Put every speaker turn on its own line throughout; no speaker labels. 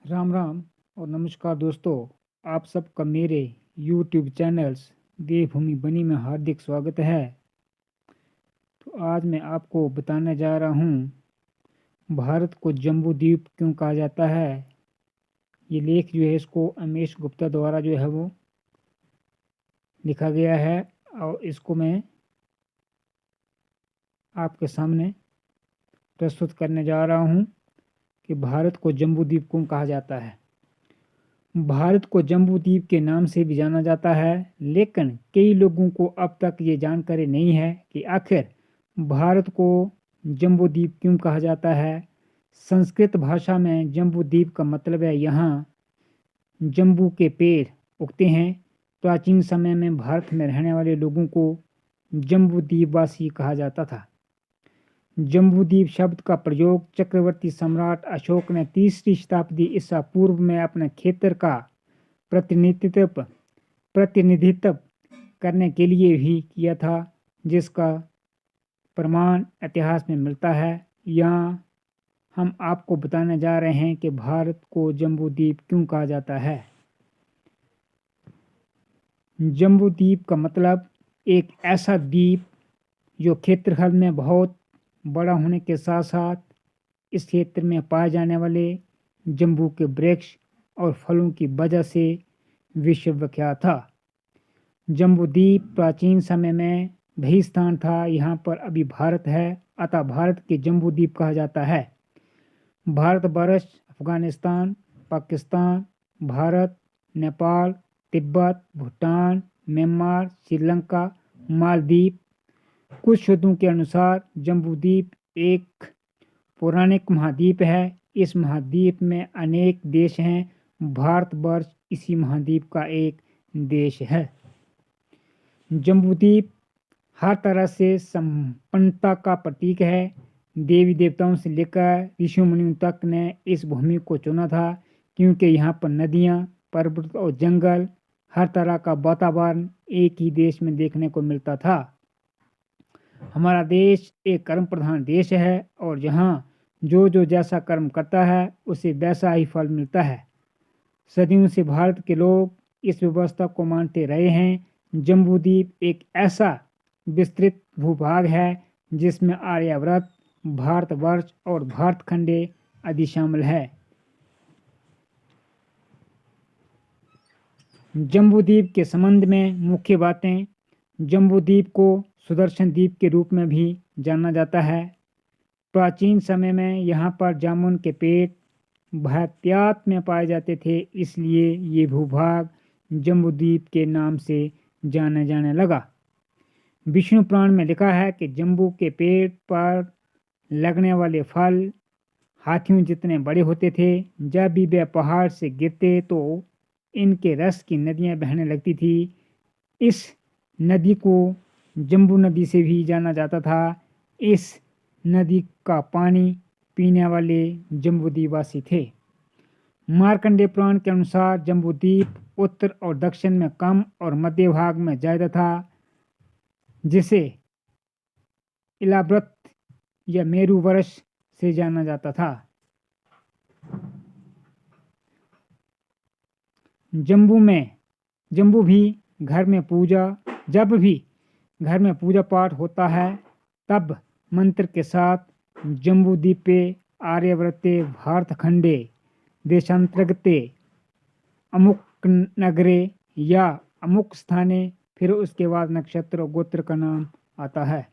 राम राम और नमस्कार दोस्तों। आप सबका मेरे YouTube चैनल्स देवभूमि बनी में हार्दिक स्वागत है। तो आज मैं आपको बताने जा रहा हूँ भारत को जम्बू द्वीप क्यों कहा जाता है। ये लेख जो है इसको अमेश गुप्ता द्वारा जो है वो लिखा गया है और इसको मैं आपके सामने प्रस्तुत करने जा रहा हूँ कि भारत को जम्बू द्वीप क्यों कहा जाता है। भारत को जम्बू द्वीप के नाम से भी जाना जाता है, लेकिन कई लोगों को अब तक ये जानकारी नहीं है कि आखिर भारत को जम्बू द्वीप क्यों कहा जाता है। संस्कृत भाषा में जम्बू द्वीप का मतलब है यहाँ जम्बू के पेड़ उगते हैं। प्राचीन समय में भारत में रहने वाले लोगों को जम्बू द्वीपवासी कहा जाता था। जम्बूद्वीप शब्द का प्रयोग चक्रवर्ती सम्राट अशोक ने 3री शताब्दी ईसा पूर्व में अपने क्षेत्र का प्रतिनिधित्व करने के लिए भी किया था, जिसका प्रमाण इतिहास में मिलता है। यहाँ हम आपको बताने जा रहे हैं कि भारत को जम्बूद्वीप क्यों कहा जाता है। जम्बूद्वीप का मतलब एक ऐसा द्वीप जो क्षेत्रफल में बहुत बड़ा होने के साथ साथ इस क्षेत्र में पाए जाने वाले जम्बू के वृक्ष और फलों की वजह से विश्व विख्यात था। जम्बूद्वीप प्राचीन समय में वही स्थान था, यहाँ पर अभी भारत है, अतः भारत के जम्बूद्वीप कहा जाता है। भारतवर्ष, अफगानिस्तान, पाकिस्तान, भारत, नेपाल, तिब्बत, भूटान, म्यांमार, श्रीलंका, मालदीव। कुछ शोधों के अनुसार जम्बूद्वीप एक पौराणिक महाद्वीप है। इस महाद्वीप में अनेक देश हैं। भारतवर्ष इसी महाद्वीप का एक देश है। जम्बूद्वीप हर तरह से संपन्नता का प्रतीक है। देवी देवताओं से लेकर ऋषि मुनियों तक ने इस भूमि को चुना था, क्योंकि यहाँ पर नदियाँ, पर्वत और जंगल, हर तरह का वातावरण एक ही देश में देखने को मिलता था। हमारा देश एक कर्म प्रधान देश है और जहाँ जो जैसा कर्म करता है उसे वैसा ही फल मिलता है। सदियों से भारत के लोग इस व्यवस्था को मानते रहे हैं। जम्बूद्वीप एक ऐसा विस्तृत भूभाग है जिसमें आर्यावर्त, भारतवर्ष और भारतखंडे आदि शामिल है। जम्बूद्वीप के संबंध में मुख्य बातें। जम्बूद्वीप को सुदर्शन द्वीप के रूप में भी जाना जाता है। प्राचीन समय में यहाँ पर जामुन के पेड़ बहुतायत में पाए जाते थे, इसलिए ये भूभाग जम्बूद्वीप के नाम से जाना जाने लगा। विष्णु पुराण में लिखा है कि जम्बू के पेड़ पर लगने वाले फल हाथियों जितने बड़े होते थे। जब भी वे पहाड़ से गिरते तो इनके रस की नदियाँ बहने लगती थी। इस नदी को जम्बू नदी से भी जाना जाता था। इस नदी का पानी पीने वाले जम्बूद्वीपवासी थे। मार्कंडेय पुराण के अनुसार जम्बूद्वीप उत्तर और दक्षिण में कम और मध्य भाग में ज़्यादा था, जिसे इलाव्रत या मेरु वर्ष से जाना जाता था। जम्बू भी घर में जब भी घर में पूजा पाठ होता है तब मंत्र के साथ जम्बूद्वीपे आर्यव्रते भारतखंडे देशांतर्गते अमुक नगरे या अमुक स्थाने, फिर उसके बाद नक्षत्र और गोत्र का नाम आता है।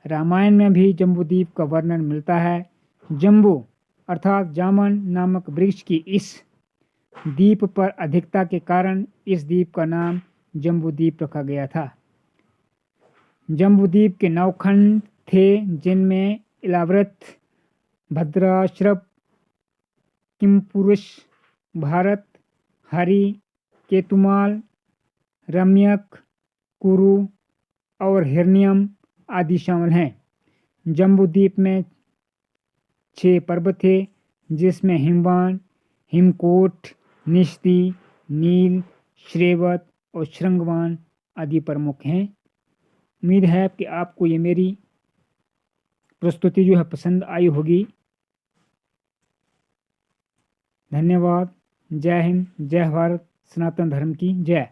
रामायण में भी जम्बूद्वीप का वर्णन मिलता है। जम्बू अर्थात जामन नामक वृक्ष की इस द्वीप पर अधिकता के कारण इस द्वीप का नाम जम्बूद्वीप रखा गया था। जम्बूद्वीप के 9 खंड थे, जिनमें इलाव्रत, भद्राश्रव, किमपुरुष, भारत, हरि, केतुमाल, रम्यक, कुरु और हिरण्यम आदि शामिल हैं। जम्बूद्वीप में 6 पर्वत थे, जिसमें हिमवान, हिमकोट, निश्ती, नील, श्रेवत और श्रृंगवान आदि प्रमुख हैं। उम्मीद है कि आपको ये मेरी प्रस्तुति जो है पसंद आई होगी। धन्यवाद। जय हिंद, जय भारत, सनातन धर्म की जय।